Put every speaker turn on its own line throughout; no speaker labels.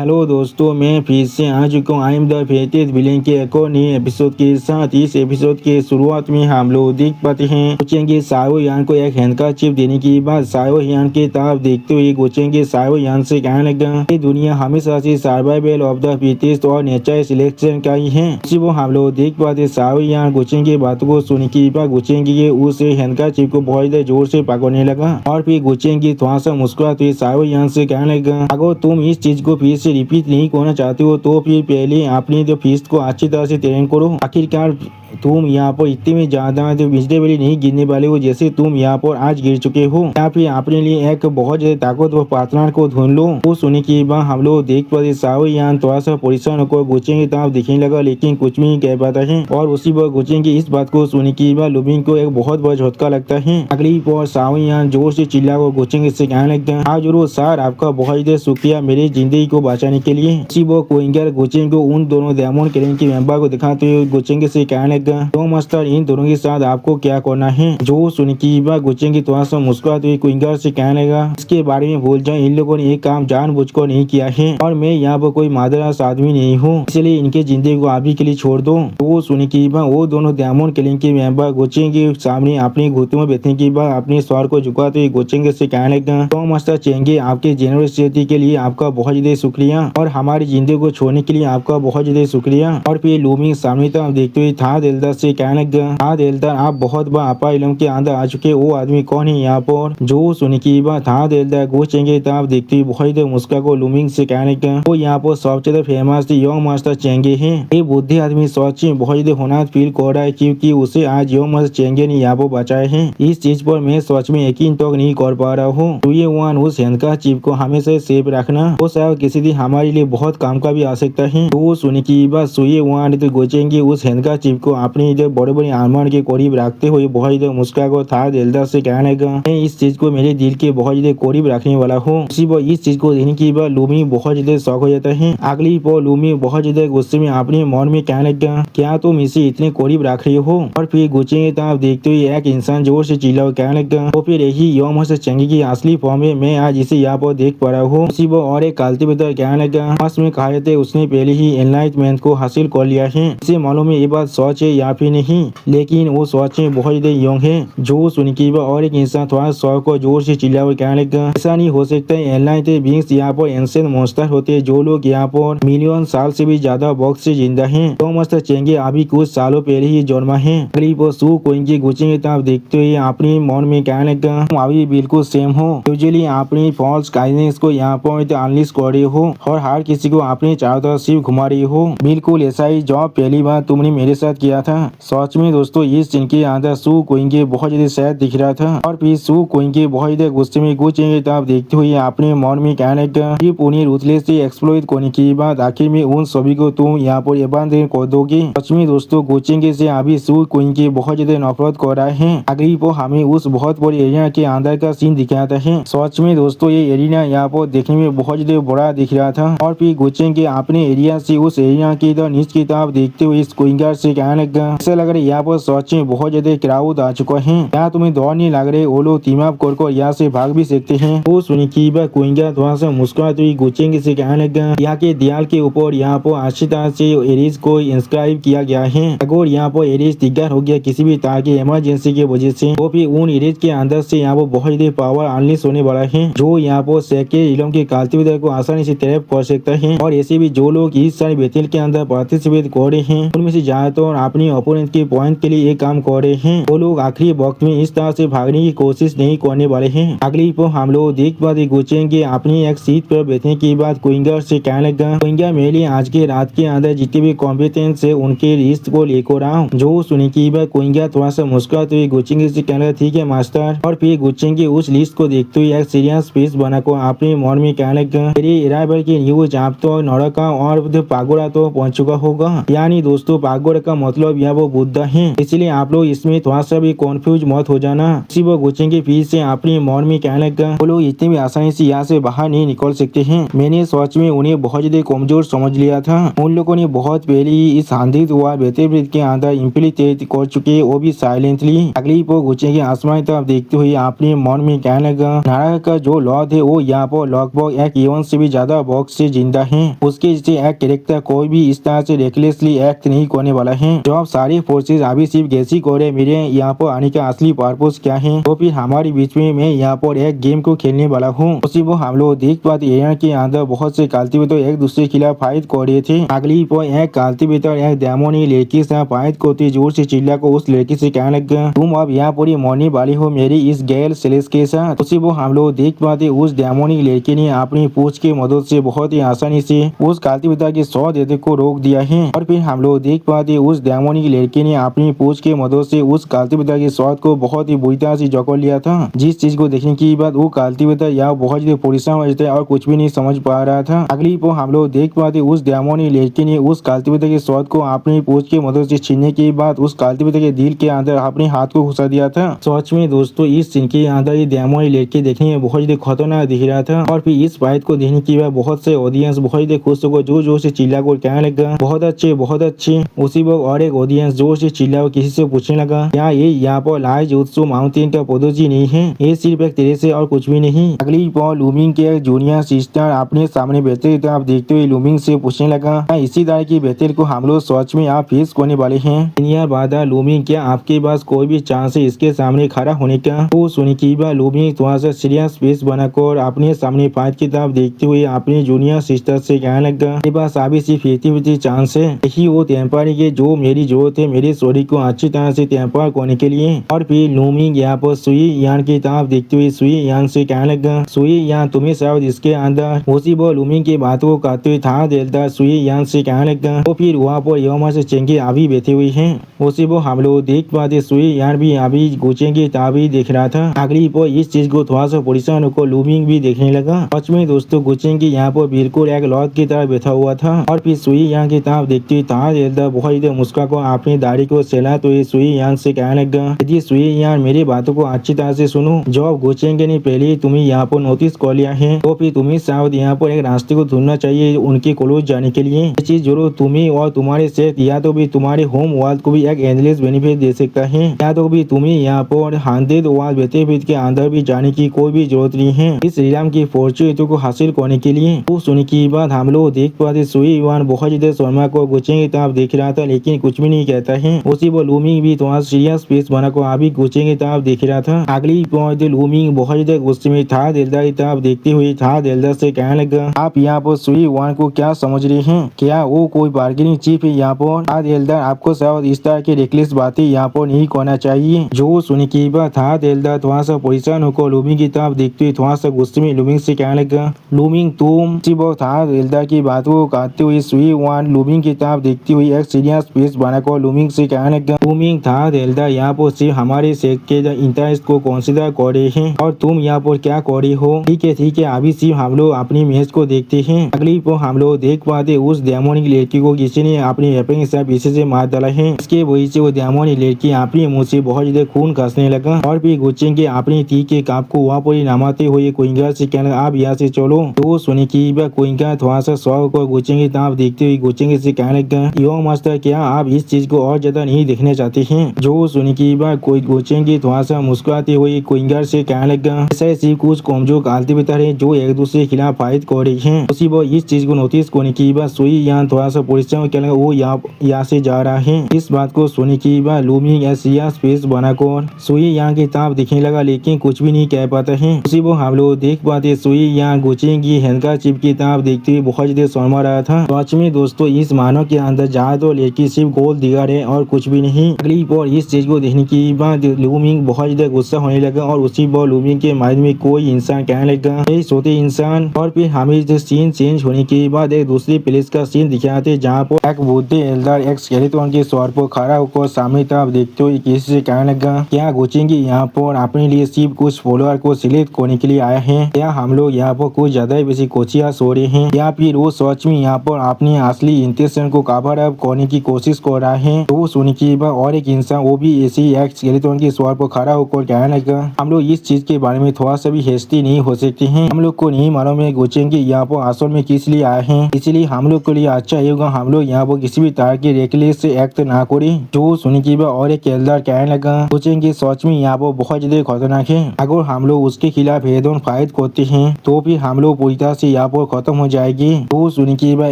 Hello दोस्तों, मैं फिर से आ चुका हूँ। आई एम द फेटेड विलेन के एक और नए एपिसोड के साथ। इस एपिसोड के शुरुआत में हम लोग देख पाते हैं गोचेंगे सायो यान को एक हैंडकरचिप देने के बाद सायो यान की तरफ देखते हुए गोचेंगे सायो यान से कहने लगा ये दुनिया हमेशा से सर्वाइवल ऑफ द फिटेस्ट और नेचर सिलेक्शन का ही है। इसी वो हम लोग देख पाते सायो यान गोचेंगे बातों को सुन के बाद गोचेंगे उस हैंडकरचिप को बहुत जोर से पकड़ने लगा और फिर गोचेंगे थोड़ा सा मुस्कुराते सायो यान से कहने लगा अगर तुम इस चीज को फिर से रिपीट नहीं करना चाहते हो तो फिर पहले अपनी जो फीस को अच्छी तरह से ट्रेन करो। आखिरकार तुम यहाँ पर इतने में ज्यादा वेजिटेबल नहीं गिरने वाले हो जैसे तुम यहाँ पर आज गिर चुके हो, या फिर अपने लिए एक बहुत ज्यादा ताकतवर पार्टनर को ढूंढ लो। वो सुनने के बाद हम लोग देख पाते साओ यान थोड़ा सा परेशान होकर गुचे की तरफ दिखने लगा लेकिन कुछ भी नहीं कह पाता है। और उसी पर गुचे की इस बात को सुनने के बाद लुबिन को एक बहुत बड़ा झटका लगता है। अगली पर साओ यान जोर से चिल्ला कर गुचे से कहने लगता है हाँ जरूर सर, आपका बहुत ज्यादा शुक्रिया मेरी जिंदगी को बचाने के लिए। इसी वो कोइंगर गुचे को उन दोनों डायमंड क्लैन के मेंबर को दिखाते हुए गुचे से कहने लगा तो मास्टर इन दोनों के साथ आपको क्या करना है। जो सुन की बात गुचेंगे थोड़ा सा मुस्कुराते हुए क्विंगर से कहने लगा इसके बारे में भूल जाए, इन लोगों ने एक काम जानबूझकर नहीं किया है और मैं यहाँ पर कोई मादरास आदमी नहीं हूँ, इसलिए इनके जिंदगी को अभी के लिए छोड़ दो। तो सुन की बात वो दोनों डायमंड क्लैन के मेंबर गुचेंगे सामने अपने घुटनों में बैठने के बाद अपने स्वर को झुकाते हुए गुचेंगे से कहने लगा तो मास्टर चेंगे आपके जेनरसिटी के लिए आपका बहुत ज्यादा शुक्रिया और हमारी जिंदगी को छोड़ने के लिए आपका बहुत ज्यादा शुक्रिया। और फिर लूमिंग सामने तरफ देखते हुए था दिलदार से कहने लगा हाँ दिलदार आप बहुत बार आपा इलम के अंदर आ चुके, वो आदमी कौन है यहाँ पर। जो सुन की बात हाँ दिलदार गोचेंगे तरफ देखते हुए बहुत मुस्का को लूमिंग से कहने लगा वो यहाँ पर सबसे ज्यादा फेमस यंग मास्टर चेंगे है। ये बुद्धि आदमी सच में बहुत ज्यादा होना फील कर रहा है क्योंकि उसे आज यंग मास्टर चेंगे ने यहाँ पर बचाए है। इस चीज पर मैं सच में यकीन तो नहीं कर पा रहा हूँ। तो ये वन उस हैंडकर चिप को हमेशा सेफ रखना, वो शायद किसी दिन हमारे लिए बहुत काम का भी आ सकता है। तो सुन की बात सुए वन तो गोचेंगे उस हैंडकर चिप को अपनी जो बड़े बड़े आर्मर के करीब रखते हुए बहुत ज्यादा मुस्का को था दिलदार से कहने लगा मैं इस चीज को मेरे दिल के बहुत ज्यादा करीब रखने वाला हूँ। इसी पर इस चीज को देखने के बाद लूमी बहुत ज्यादा शौक हो जाता है। अगली पर लूमी बहुत ज्यादा गुस्से में अपने मन में कहने लगा क्या तुम इसे इतने करीब रख रही हो। और फिर गुस्से की देखते हुए एक इंसान जोर से चिल्ला कहने लगा तो फिर यही यौम से चंगी की असली फॉर्म है, मैं आज इसे यहाँ पर देख पा रहा हूँ। उसी पर और एक कल्टिवेटर कहने लगा पास में कहा जाते उसने पहले ही एनलाइटमेंट को हासिल कर लिया है, इसे मालूम है ये बात सच है या फिर नहीं, लेकिन वो सच में बहुत ज्यादा यंग है। जो सुन की और एक इंसान थोड़ा सौ को जोर से चिल्ला हुआ कहने लगा ऐसा नहीं हो सकता है, एनलाइटेड बीइंग्स यहाँ पर एंशिएंट मॉन्स्टर होते हैं जो लोग यहाँ पर मिलियन साल से भी ज्यादा वक्त से जिंदा हैं। तो मास्टर चेंगे अभी कुछ सालों पहले ही जन्मा है। अगली पर सू कोइंगे गुचे तरफ देखते हुए अपने मन में कहने लगा तुम अभी बिल्कुल सेम हो, यूजुअली अपनी फॉल्स काइनेस को यहाँ पर अनलिश कर रही हो और हर किसी को अपने चारों तरफ सिर्फ घुमा रही हो, बिल्कुल ऐसा ही जॉब पहली बार तुमने मेरे साथ किया था। सच में दोस्तों इस सीन के अंदर सू कोइंगे बहुत ज्यादा सैड दिख रहा था और फिर सू कोइंगे बहुत ज्यादा गुस्से में गुचेंगे तब देखते हुए अपने मन में कहने लगा सिर्फ उन्हें रूथलेसली एक्सप्लॉइट करने के बाद आखिर में उन सभी को तुम यहाँ पर अबैंडन कर दोगे। सच में दोस्तों गुचेंगे से अभी सू कोइंगे बहुत ज्यादा नफरत कर रहा है। अगली पर हमें उस बहुत बड़े एरिया के अंदर का सीन दिखाता है। सच में दोस्तों ये एरिया यहाँ पर देखने में बहुत ज्यादा बड़ा दिख रहा था और फिर गुचेंगे अपने एरिया से उस एरिया की नीचे की तरफ देखते हुए इस कोइंगर से कहने लगा ऐसा लग रहा है यहाँ पर सच में बहुत ज्यादा क्राउड आ चुका है, क्या तुम्हें दौड़ नहीं लग रहे, वो लोग टीम अप कर यहाँ से भाग भी सकते हैं। वो सुनी की बात कोइंगर थोड़ा सा मुस्कुराते हुए गुचेंगे से कहने लगा यहाँ के दीवार के ऊपर यहाँ पर अच्छी तरह से एरिज को इंस्क्राइब किया गया है, अगर यहाँ पर एरिज दिग्गज हो गया किसी भी तरह की इमरजेंसी की वजह से तो फिर उन एरिज के अंदर से यहाँ पर बहुत ज्यादा पावर अनलिश होने वाला है जो यहाँ पर सेके इलम के कल्टिवेटर को आसानी से ट्रैप कर सकता है। और ऐसे भी जो लोग इस सारी बैटल के अंदर पार्टिसिपेट कर रहे हैं उनमें से ज्यादातर अपने ओपोनेंट के पॉइंट के लिए ये काम कर रहे हैं, वो लोग आखिरी वक्त में इस तरह से भागने की कोशिश नहीं करने वाले हैं। अगली पर हम लोग देख पाते गुचेंगे अपनी एक सीट पर बैठने के बाद कोइंगर से कहने लगा कोइंगर मेरे लिए आज के रात के अंदर जितने भी कॉम्पिटेंस है उनके लिस्ट को लेकर आओ। जो सुनी की बात कोइंगर थोड़ा सा मुस्कुराते हुए गुचेंगे से कहने लगा ठीक है मास्टर। और फिर गुचेंगे उस लिस्ट को देखते हुए एक सीरियस फेस बनाकर अपने मन में कहने लगा मेरी अराइवल की न्यूज आप तो नौरका और पागोड़ा तो पहुंच चुका होगा, यानी दोस्तों पागोड़ा का मतलब यह वो बुद्धा है, इसलिए आप लोग इसमें थोड़ा सा भी कंफ्यूज मत हो जाना। इसी वो गुचेंगे फिर से अपने मन में कहने लगा वो लोग इतने भी आसानी से यहाँ से बाहर नहीं निकल सकते हैं, मैंने सच में उन्हें बहुत ज्यादा कमजोर समझ लिया था, उन लोगों ने बहुत पहले ही इस आंधी हुआ बेहतर के अंदर इम्प्लीटेट कर चुके वो भी साइलेंटली। अगली पर गुचेंगे आसमान तरफ देखते हुए अपने मन में कहने लगा नारा का जो लॉर्ड है वो यहाँ पर लगभग एक इवन से भी ज्यादा बॉक्स से जिंदा है। उसके जैसे एक कैरेक्टर कोई भी इस तरह से रेकलेसली एक्ट नहीं करने वाला है। जो आप सारी फोर्सेज अभी सिर्फ गैसी करे मेरे यहाँ पर आने का असली पर्पस क्या है, तो फिर हमारे बीच में मैं यहाँ पर एक गेम को खेलने वाला हूँ। उसी वो हम लोग देख पाते एयर के अंदर बहुत से कल्टिवेटर एक दूसरे के खिलाफ फाइट कर रहे थे। अगली पर एक कल्टिवेटर एक डेमोनी लड़की से फाइट करती जोर से चिल्ला को उस लड़की से कहने लगा, तुम अब यहाँ पर मरने वाली हो मेरी इस गैल सेलेस के साथ। उसी वो हम लोग देख पाते उस डेमोनी लड़की ने अपनी पूछ की मदद से बहुत ही आसानी से उस कल्टिवेटर के 100 देते को रोक दिया है। और फिर हम लोग देख पाते उस डेमोनी लड़की ने अपनी पूछ की मदद से उस कल्टिवेटर के शॉट को बहुत ही बुरी तरह से जकड़ लिया था। जिस चीज को देखने के बाद वो कल्टिवेटर यहाँ बहुत ही परेशान हो जाता है और कुछ भी नहीं समझ पा रहा था। अगली पर हम लोग देख पाते उस डेमोनी लड़की ने उस कल्टिवेटर के शॉट को अपनी पूछ की मदद से छीनने के बाद उस कल्टिवेटर के दिल के अंदर अपने हाथ को घुसा दिया था। सच में दोस्तों इस सीन के अंदर ये डेमोनी लड़की देखने में बहुत ही खतरनाक दिख रहा था। और फिर इस फाइट को देखने के बाद बहुत से ऑडियंस बहुत ही खुश होकर जोर जोर से चिल्ला कर कहने लगा, बहुत अच्छे बहुत अच्छे। उसी वक्त और एक ऑडियंस जोर से चिल्ला किसी से पूछने लगा, क्या ये यहाँ पर लाइव जुत्सु माउंटेन का पदोजी नहीं है, ये सिर्फ एक तेरे से और कुछ भी नहीं। अगली पर लूमिंग के जूनियर सिस्टर अपने सामने बेहतर की तरफ देखते हुए लूमिंग से पूछने लगा, इसी तरह की बेहतर को हम लोग सच में आप फेस करने वाले हैं। इंडिया बाधा लूमिंग, क्या आपके पास कोई भी चांस है इसके सामने खड़ा होने का। तो सुनी की बात लूमिंग थोड़ा सा सीरियस फेस बनाकर अपने सामने फाइट की तरफ देखते हुए अपने जूनियर सिस्टर से कहने लगा, मेरे पास अभी सिर्फ 50-50 चांस है, यही वो टेम्पर के जो मेरी जरूरत है मेरी स्टोरी को अच्छी तरह से टेम्पर करने के लिए। और फिर लूमिंग यहाँ पर सुई यान की तरफ देखते हुए सुई यान से कहने लगा, सुई यान तुम्हें शायद इसके अंदर उसी वो लूमिंग की बातों को कहते हुए था देलता सुई यान से कहने लगा। तो फिर वहाँ पर योमा से चेंगे अभी बैठे हुए हैं। उसी वो हम लोग देख पाते सुई यान भी अभी गुचेंगे तभी देख रहा था। अगली पर इस चीज को थोड़ा सा परेशान होकर लूमिंग भी देखने लगा। सच में दोस्तों गुचेंगे यहाँ पर बिल्कुल एक लौट की तरह बैठा हुआ था। और फिर सुई यान की तरफ देखते हुए था देलता बहुत मुस्का को अपनी दाढ़ी को सहला तो ये सुई यान से कहने लगा, यदि सुई यान मेरी बातों को अच्छी तरह से सुनो, जो गुचेंगे ने पहले तुम्हें यहाँ पर नोटिस कर लिया है तो फिर तुम्हें शायद यहाँ पर एक रास्ते को ढूंढना चाहिए उनके क्लोज जाने के लिए। ये चीज जरूर तुम्हें और तुम्हारे सेहत या तो भी तुम्हारे होम वर्ल्ड को भी एक एंडलेस बेनिफिट दे सकता है, या तो भी तुम्हें यहाँ पर 100 वर्ल्ड बेनिफिट के अंदर भी जाने की कोई भी जरूरत नहीं है इस श्रीराम की फॉर्चून को हासिल करने के लिए। तो सुनी की बात हम लोग देख पाते सुई यान बहुत ज्यादा शर्मा को गुचेंगे तरफ देख रहा था लेकिन कुछ भी नहीं कहता है। उसी वो लूमिंग भी थोड़ा सीरियस फेस बना को अभी गुचेंगे तरफ देख रहा था। अगली पॉइंट लूमिंग बहुत ज्यादा गुस्से में था दिलदार की तरफ देखते हुए था दिलदार से कहने लगा, आप यहाँ पर सुई यान को क्या समझ रहे हैं, क्या वो कोई बार्गेनिंग चीफ है यहाँ पर। था दिलदार आपको शायद इस तरह की रेकलेस बातें यहाँ पर नहीं करना चाहिए। जो सुनी की बात था दिलदार थोड़ा सा परेशान होकर लूमिंग की तरफ देखते हुए थोड़ा सा गुस्से में लूमिंग से कहने लगा, लूमिंग तुम था दिलदार की बातों को कहते हुए सुई यान लूमिंग की तरफ देखती हुई एक सीरियस फेस बनाकर लूमिंग से कहने लगा, लूमिंग था दिलदार यहाँ पर सिर्फ हमारे सेक्ट के इंटरेस्ट को कंसीडर कर रहे हैं और तुम यहाँ पर क्या कर रही हो। ठीक है अभी सिर्फ हम लोग अपनी मैच को देखते हैं। अगली पर हम लोग देख पाते उस डेमोनिक लड़की को किसी ने अपनी वेपन के साथ पीछे से मार डाला है। इसके वजह से वो डेमोनिक लड़की अपने मुंह से बहुत ज्यादा खून खसने लगा। और फिर गुचेंगे अपनी ती के काप को वहाँ पर नमाते हुए कोइंगा से कहना, आप यहाँ से चलो। तो सुनी की कोइंगा थोड़ा सा शौक को गुचेंगे तरफ देखते हुए गुचेंगे से कहने लगा, यो मास्टर क्या आप इस चीज को और ज्यादा नहीं देखने चाहते हैं। जो सुनी की बात कोई गुचेंगे थोड़ा सा मुस्कुराते हुए कोइंगा से कहने लगा, ऐसे ऐसी कुछ कमजोर कल्टिवेटर है जो एक दूसरे के खिलाफ फाइट कर रही है। उसी वो इस चीज को नोटिस करने की बात सुई यान थोड़ा सा परेशान कहने लगा, वो यहाँ से जा रहा है। इस बात को सुनी की बात लूमिंग सीरियस फेस बनाकर सुई यान की तरफ दिखने लगा लेकिन कुछ भी नहीं कह पाता है। उसी वो हम लोग देख पाते सुई यान गुचेंगी हैंडका चिप की तरफ देखते हुए बहुत ज्यादा शर्मा रहा था। सच में दोस्तों इस मानव के अंदर जहाँ तो लड़की सिर्फ गोल दिगार है और कुछ भी नहीं। अगली पर इस चीज को देखने की बाद लूमिंग बहुत ज्यादा गुस्सा होने लगा और उसी पर लूमिंग के माइंड में कोई इंसान कहने लगा, ये सोते इंसान। और फिर हमें सीन चेंज होने के बाद एक दूसरे प्लेस का सीन दिखाते जहाँ पर एक बुद्धे एल्डर एक स्केलेटन के सर पर खड़ा होकर सामने तरफ देखते हुए किसी से कहने लगा, क्या गुचेंगे यहाँ पर अपने लिए सिर्फ कुछ फॉलोअर को सिलेक्ट करने के लिए आया है, क्या हम लोग यहाँ पर कुछ ज्यादा ही बेसी कोचिया सो रहे हैं, या फिर वो सच में यहाँ पर अपनी असली इंटेंशन को कवर अप करने की कोशिश कर रहा है। तो सुनी की बात और एक इंसान वो भी ऐसे एक स्केलेटन के सर पर खड़ा होकर कहने लगा, हम लोग इस चीज के बारे में थोड़ा सा भी हेस्टी नहीं हो सकते हैं। हम लोग को नहीं मालूम है गुचेंगे यहाँ पर असल में किस लिए आए हैं, इसलिए हम लोग के लिए अच्छा होगा हम लोग यहाँ पर किसी भी तरह की रेकलेस से एक्ट ना करें। जो सुनी की बात और एक एल्डर कहने लगा, गुचेंगे सच में यहाँ पर बहुत ज्यादा खतरनाक है, अगर हम लोग उसके खिलाफ हेड ऑन फाइट करते हैं तो फिर हम लोग पूरी तरह से यहाँ पर खत्म हो जाएगी। तो सुनी की बात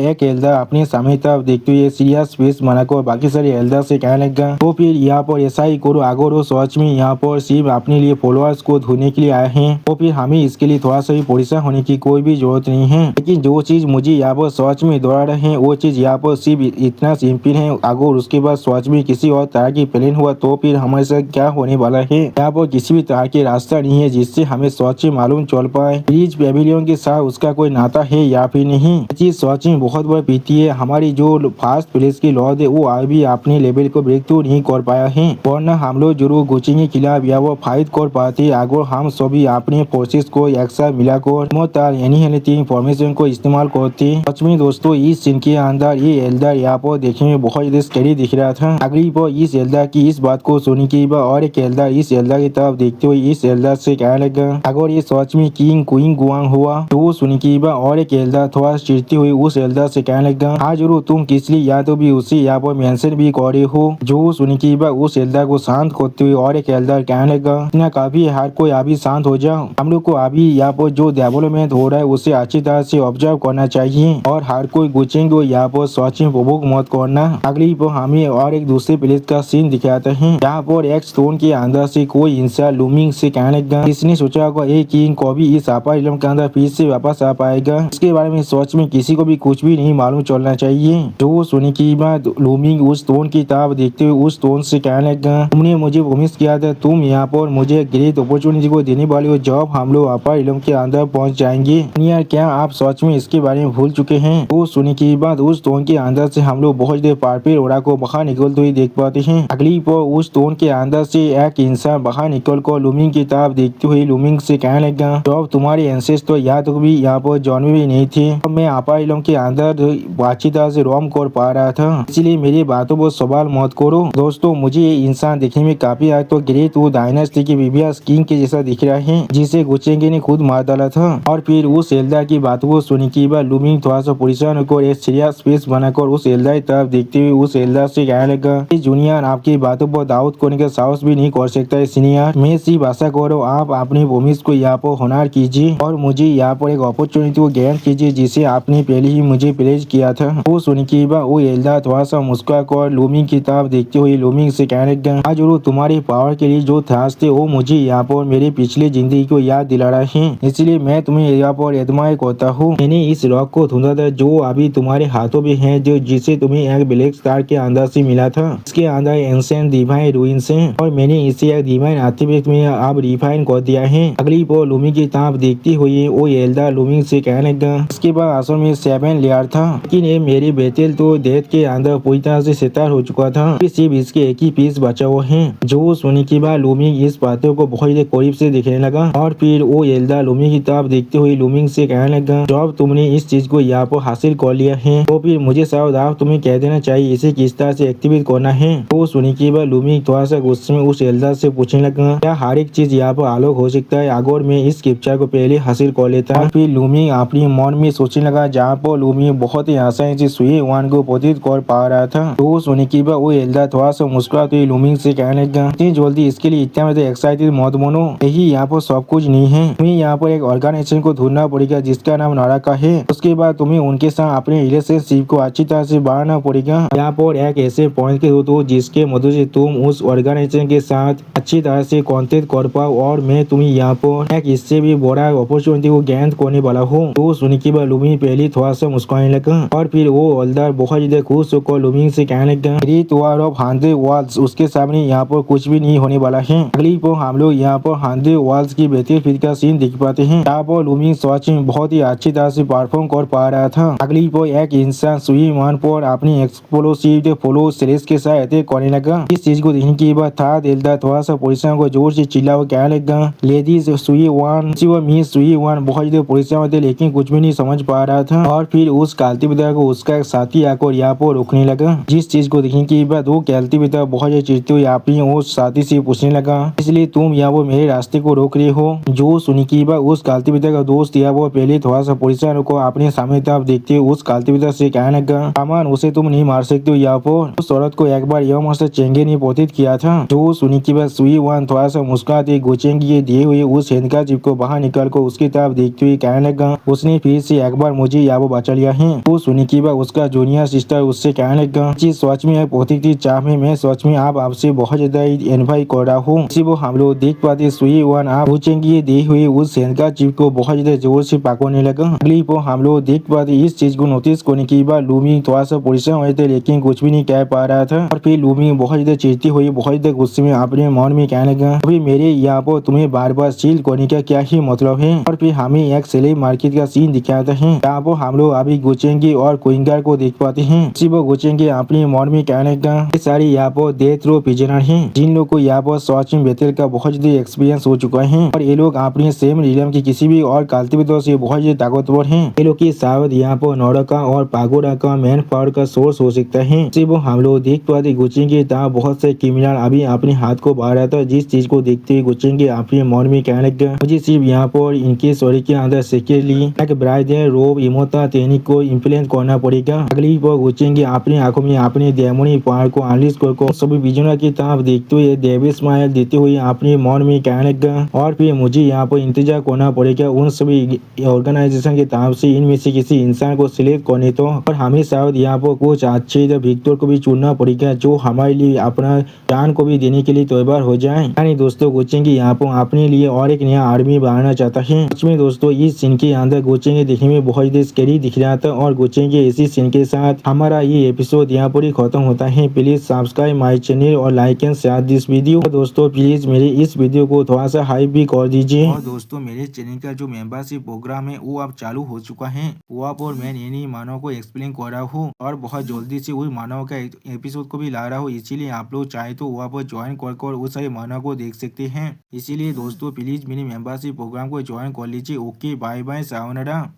एक एल्डर अपने सामने तरफ देखते हुए सीरियस फेस बनाकर बाकी सारे एल्डर से कहने लगा, तो फिर यहाँ पर ऐसा ही करो, अगर वो सच में यहाँ पर सिर्फ अपने लिए फॉलोअर्स को ढूंढने के लिए आए हैं तो फिर हमें इसके लिए थोड़ा सा भी परेशान होने की कोई भी जरूरत नहीं है। लेकिन जो चीज मुझे यहाँ पर सच में दोहरा रहे हैं वो चीज यहाँ पर सिर्फ इतना सिंपल है, अगर उसके बाद सच में किसी और तरह की प्लान हुआ तो फिर हमारे साथ क्या होने वाला है। यहाँ पर किसी भी तरह के रास्ता नहीं है जिससे हमें सच में मालूम चल पाए ब्रिज पेविलियन के साथ उसका कोई नाता है या फिर नहीं। चीज सच में बहुत बड़ी पीती है, हमारी जो फास्ट प्लेस की लॉर्ड है वो अभी अपने लेवल को ब्रेक थ्रू नहीं कर पाया है, वरना हम लोग जरूर कोचिंग के खिलाफ या वो फाइट कर पाते अगर हम सभी अपने फोर्सेस को एक साथ मिलाकर एनी फॉर्मेशन को इस्तेमाल करते। सच में दोस्तों इस सीन के अंदर ये एल्डर यहाँ पर देखने में बहुत ज्यादा स्कैरी दिख रहा था। अगली पर इस एल्डर की इस बात को सुनी की और एक एल्डर इस एल्डर की तरफ देखते हुए इस एल्डर से कहने लगा, अगर ये सच में किंग क्वीन गुआंग हुआ तो सुनी की और एक एल्डर थोड़ा चिढ़ती हुई उस एल्डर से कहने लगा, हाँ जरूर तुम किस लिए या तो भी उसे यहाँ पर मेंशन भी कर रहे हो। जो सुनी की उस एल्डर को शांत करते हुए और एक एल्डर कहने लगा, इतना काफी हर कोई अभी शांत हो जाओ, हम लोग को अभी यहाँ पर जो डेवलपमेंट हो रहा है उसे अच्छी तरह से ऑब्जर्व करना चाहिए और हर कोई गुचिंग को यहाँ पर सच में प्रवोक मत करना। अगली पर हमें और एक दूसरे प्लेस का सीन दिखाते हैं जहाँ पर एक स्टोन के अंदर से कोई इंसान लूमिंग से कहने लगा, इसने सोचा होगा एक किंग कभी इस अपर इलम के अंदर फिर से वापस आ पाएगा। इसके बारे में सच में किसी को भी कुछ भी नहीं मालूम चलना चाहिए। जो सुनी की बात लूमिंग उस स्टोन की तरफ देखते हुए उस स्टोन से कहने लगा, तुमने मुझे प्रॉमिस किया था तुम यहाँ पर मुझे ग्रेट अपॉर्चुनिटी को देने वाले हो जब हम लोग अपर इलम के अंदर पहुँच जाएंगे। यार क्या आप सच में इसके बारे में भूल चुके हैं। तो सुनी की बात उस स्टोन के अंदर से हम लोग बहुत देर पार्पिल ओरा को बाहर निकलते हुए देख पाते हैं। अगली पर उस स्टोन के अंदर से एक इंसान बाहर निकल कर लूमिंग की तरफ देखते हुए लूमिंग से कहने लगा, जब तुम्हारे एंसेस्टर या तो भी यहाँ पर जन्मे भी नहीं थे, तो मैं अपर इलम के अंदर अच्छी तरह से रोम कर पा रहा था, इसलिए मेरी बातों पर सवाल मत करो। दोस्तों मुझे ये इंसान देखने में काफी आज तो ग्रेट वो डायनेस्टी की विवियस किंग के जैसा दिख रहा है जिसे गुचेंगे ने खुद मार डाला था। और फिर उस एल्डर की बातों को सुनी की बार लूमिंग थोड़ा सा परेशान होकर एक सीरियस फेस बनाकर उस एल्डर की तरफ देखते हुए उस एल्डर से कहने लगा, जूनियर आपकी बातों पर दाऊद करने का साहस भी नहीं कर सकता है सीनियर, मैं सिर्फ आशा करो आप अपनी प्रोमिस को यहाँ पर होनर कीजिए और मुझे यहाँ पर एक अपॉर्चुनिटी को ग्रहण कीजिए जिसे आपने पहले ही मुझे प्लेज किया था। वो सुनी की बार वो एल्डर थोड़ा सा मुस्कुरा कर लूमिंग की तरफ देखते हुए लूमिंग से कहने लगा, हाँ जरूर तुम्हारी पावर के लिए जो थास थे वो मुझे यहाँ पर मेरी पिछली जिंदगी को याद दिला रहे हैं, इसलिए मैं तुम्हें यहाँ पर एडमायर करता हूँ। मैंने इस रॉक को ढूंढा था जो अभी तुम्हारे हाथों में है, जो जिसे तुम्हें एक ब्लैक स्टार के अंदर से मिला था। इसके अंदर एंशिएंट डिवाइन रूइंस हैं और मैंने इसे एक डिवाइन आर्टिफैक्ट में अब रिफाइन कर दिया है। अगली पर लूमिंग की तरफ देखती हुई वो एल्डर लूमिंग से कहने लगा, इसके बाद असल में 7 लेयर था, लेकिन ये मेरी बेटेल तो डेथ के अंदर पूरी तरह से सितार हो चुका था, सिर्फ इसके एक ही पीस बचा हुआ है। जो सुनी के बाद लूमिंग इस बातों को बहुत ही करीब से दिखने लगा और फिर वो एल्डर लूमिंग की तरफ देखते हुए लूमिंग से कहने लगा, जब तुमने इस चीज को यहाँ पर हासिल कर लिया है तो फिर मुझे सावधान तुम्हें कह देना चाहिए इसे किस तरह से एक्टिवेट करना है। तो सुनी के बाद लूमिंग थोड़ा सा गुस्से में उस एल्डर से पूछने लगा, क्या हर एक चीज यहाँ पर आलोक हो सकता है अगर मैं इस कैप्चर को पहले हासिल कर लेता। और फिर लूमिंग अपनी मन में सोचने लगा जहाँ पर लूमिंग बहुत ही आसानी से सुई वन को प्रतीत कर पा रहा था। तो सुनी के बाद वो एल्डर थोड़ा सा मुस्कुराते हुए लूमिंग से कहने लगा, इतनी जल्दी इसके लिए इतना ज्यादा एक्साइटेड मत बनो, यही यहाँ पर सब कुछ नहीं है, तुम्हें यहाँ पर एक ऑर्गेनाइजेशन को ढूंढना पड़ेगा जिसका नाम नाराका है। उसके बाद तुम्हें उनके साथ अपने रिलेशनशिप को अच्छी तरह से बढ़ाना पड़ेगा। यहाँ पर एक ऐसे पॉइंट के हो जिसके मदद से तुम उस ऑर्गेनाइजेशन के साथ अच्छी तरह से कॉन्टेक्ट कर पाओ और मैं तुम्हें यहाँ पर एक इससे भी बड़ा अपॉर्चुनिटी को गेन करने वाला हूँ। तो सुनी के बाद लूमिंग पहले थोड़ा सा मुस्कुराने लगा और फिर वो एल्डर बहुत ज्यादा खुश होकर लूमिंग से कहने लगा, ग्रेट वॉर ऑफ 100 वॉल्स उसके सामने यहाँ पर कुछ भी नहीं होने वाला है। अगली पर हम लोग यहाँ पर 100 वॉल्स की बैटलफील्ड का सीन देख पाते हैं। यहाँ पर लूमिंग सच में बहुत ही अच्छी तरह से परफॉर्म कर पा रहा था। अगली पर एक इंसान सुई वन पर अपनी एक्सप्लोसिव फ्लो सेलेस के साथ अटैक करने लगा। इस चीज को देखने के बाद था एल्डर थोड़ा सा परेशान को जोर से चिल्ला वो कहने लगा, लेडीज सुई वन मिस सुई वन बहुत ज्यादा परेशान होते लेकिन कुछ भी नहीं समझ पा रहा था। और फिर उस कालती पिता को उसका एक साथी आकर यहाँ पर रोकने लगा। जिस चीज को देखने के बाद वो कालती पिता बहुत ज्यादा चिढ़ते हुए अपनी उस साथी से पूछने लगा, इसलिए तुम यहाँ वो मेरे रास्ते को रोक रहे हो। जो सुनी की बात उस कालती पिता का दोस्त या वो पहले थोड़ा सा परेशान होकर अपने सामने तरफ देखते हुए उस कालती पिता से कहने लगा, सामान उसे तुम नहीं मार सकते हो। यहाँ पर उस औरत को एक बार यह मास्टर चेंगे ने प्रतीत किया था। जो सुनी की बात सुई वन थोड़ा सा मुस्कुराते गोचेंगे दिए हुए उस हैंडकरचिप को बाहर निकाल कर उसकी तरफ देखते हुए कहने लगा, लगा उसने फिर से एक बार मुझे यहाँ पर बचा लिया है। वो सुनने के बाद उसका जूनियर सिस्टर उससे कहने लगा जी सच में बहुत ही चाह में मैं सच में आप आपसे बहुत ज्यादा इन्वाइट कर रहा हूँ। इसी वो हम लोग देख पाते सुई वन आप पूछेंगे दी हुई उस सेंका चिप को बहुत ज्यादा जोर से पकड़ने लगा। अगली वो हम लोग देख पाते इस चीज को नोटिस करने के बाद लूमी थोड़ा सा परेशान हुए थे लेकिन कुछ भी नहीं कह पा रहा था। और फिर लूमी बहुत ज्यादा चिढ़ती हुई बहुत ज्यादा गुस्से में अपने मन में कहने लगा अभी मेरे यहाँ पर तुम्हें बार बार सील करने का क्या ही मतलब है। और फिर हमें एक सेलेब मार्केट का सीन दिखाता है यहाँ पर हम लोग अभी गुचेंगे और क्विंगर को देख पाते हैं। इसी वो गुचेंगे अपने मन में कहने लगा ये सारे यहाँ पर डेथ रो प्रिजनर है जिन लोग को यहाँ पर सच में बेहतर का बहुत ज्यादा एक्सपीरियंस हो चुका है और ये लोग अपने सेम रिलम की किसी भी और काल्तिविदों से बहुत ज्यादा ताकतवर हैं। ये लोग की शायद यहाँ पर नोरा का और पागोडा का मैन पावर का सोर्स हो सकता है। इसी वो हम लोग देख पाते गुचेंगे तहाँ बहुत से क्रिमिनल अभी अपने हाथ को बाहर रहा था जिस चीज को देखते हुए गुचेंगे अपने मन में कहने लगा मुझे सिर्फ यहाँ पर इनके सॉरी के अंदर सेक्रेटली एक ब्राइडल रोब इमोता टेक्निक को इम्प्लीमेंट करना पड़ेगा। अगली वो गुचेंगे अपनी आंखों में अपने डेमोनी पावर को अनलीज कर सभी विजनर की तरफ देखते हुए डेविड स्माइल देते हुए अपने मन में कहने लगा और फिर मुझे यहाँ पर इंतजार करना पड़ेगा उन सभी ऑर्गेनाइजेशन की तरफ से इनमें से किसी इंसान को सिलेक्ट करने तो और हमें शायद यहाँ पर कुछ अच्छे विक्टर को भी चुनना पड़ेगा जो हमारे लिए अपना जान को भी देने के लिए तैयार हो जाए। यानी दोस्तों गुचेंगे यहाँ पर अपने लिए और एक नया आर्मी बनाना चाहता है। में दोस्तों इस सीन के अंदर गुचेंगे देखने में बहुत ही स्कैरी दिख रहा था और गुचेंगे इसी सीन के साथ हमारा ये एपिसोड यहाँ पर ही खत्म होता है। प्लीज सब्सक्राइब माई चैनल और like and share this video. दोस्तों प्लीज मेरे इस वीडियो को थोड़ा सा हाइप भी कर दीजिए। और दोस्तों मेरे चैनल का जो मेंबरशिप प्रोग्राम है वो अब चालू हो चुका है। वो आप और मैं नई मानव को एक्सप्लेन कर रहा हूँ और बहुत जल्दी से वही मानव का एपिसोड को भी ला रहा हूँ। इसीलिए आप लोग चाहे तो वहाँ पर ज्वाइन कर उस सारे मानव को देख सकते हैं। इसीलिए दोस्तों प्लीज मेरे मेंबरशिप प्रोग्राम को ज्वाइन कर लीजिए। Okay bye bye sayonara.